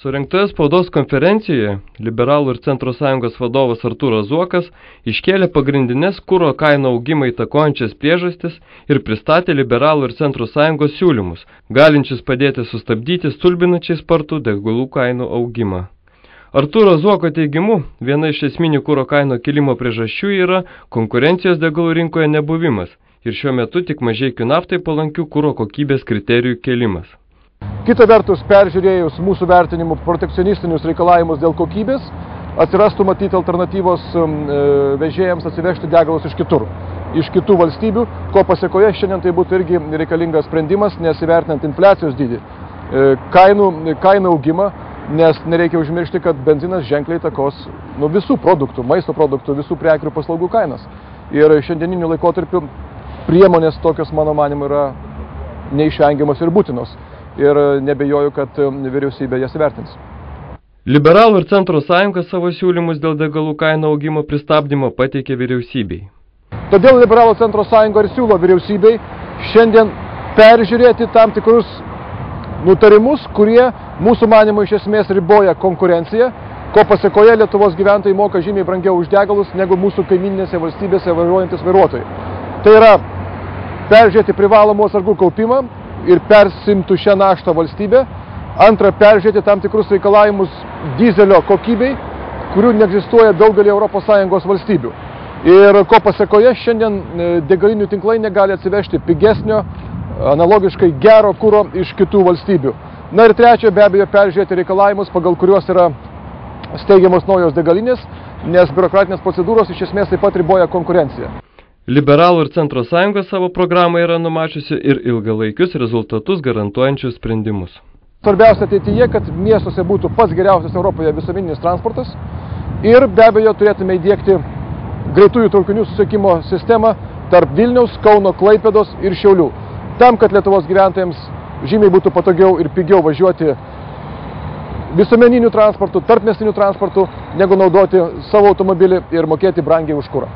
Surengtoje spaudos konferencijoje Liberalų ir Centro sąjungos vadovas Artūras Zuokas iškėlė pagrindinės kuro kainų augimą įtakojančias priežastis ir pristatė Liberalų ir Centro sąjungos siūlymus, galinčius padėti sustabdyti stulbinančiai spartų degalų kainų augimą. Artūro Zuoko teigimu, viena iš esminių kuro kainų kilimo priežasčių yra konkurencijos degalų rinkoje nebuvimas ir šiuo metu tik mažeikių naftai palankių kuro kokybės kriterijų kėlimas. Kita vertus, peržiūrėjus mūsų vertinimų protekcionistinius reikalavimus dėl kokybės, atsirastų matyti alternatyvos vežėjams atsivežti degalus iš kitur, iš kitų valstybių, ko pasiekoje šiandien tai būtų irgi reikalingas sprendimas, nes įvertinant infliacijos dydį, kainų augimą, nes nereikia užmiršti, kad benzinas ženkliai įtakos visų produktų, maisto produktų, visų prekių ir paslaugų kainas. Ir šiandieniniu laikotarpiu priemonės tokios, mano manimu, yra neišvengiamos ir būtinos. Ir nebejoju, kad vyriausybė jas įvertins. Liberalų ir Centro sąjunga savo siūlymus dėl degalų kainų augimo pristabdymo pateikė vyriausybei. Todėl Liberalų Centro sąjunga ir siūlo vyriausybei šiandien peržiūrėti tam tikrus nutarimus, kurie mūsų manymu iš esmės riboja konkurenciją, ko pasiekoje Lietuvos gyventojai moka žymiai brangiau už degalus negu mūsų kaimyninėse valstybėse vairuojantis vairuotojai. Tai yra peržiūrėti privalomų atsargų kaupimą ir persimtų šią naštą valstybę. Antra, peržiūrėti tam tikrus reikalavimus dizelio kokybei, kurių neegzistuoja daugelį ES valstybių. Ir ko pasiekoje šiandien degalinių tinklai negali atsivežti pigesnio, analogiškai gero kuro iš kitų valstybių. Na ir trečia, be abejo, peržiūrėti reikalavimus, pagal kuriuos yra steigiamos naujos degalinės, nes biurokratinės procedūros iš esmės taip pat riboja konkurenciją. Liberalų ir Centro sąjunga savo programoje yra numačiusi ir ilgalaikius rezultatus garantuojančius sprendimus. Svarbiausia ateityje, kad miestuose būtų pats geriausias Europoje visuomeninis transportas ir be abejo turėtume įdiegti greitųjų traukinių susisiekimo sistemą tarp Vilniaus, Kauno, Klaipėdos ir Šiaulių. Tam, kad Lietuvos gyventojams žymiai būtų patogiau ir pigiau važiuoti visuomeniniu transportu, tarpmiestiniu transportu, negu naudoti savo automobilį ir mokėti brangiai už kurą.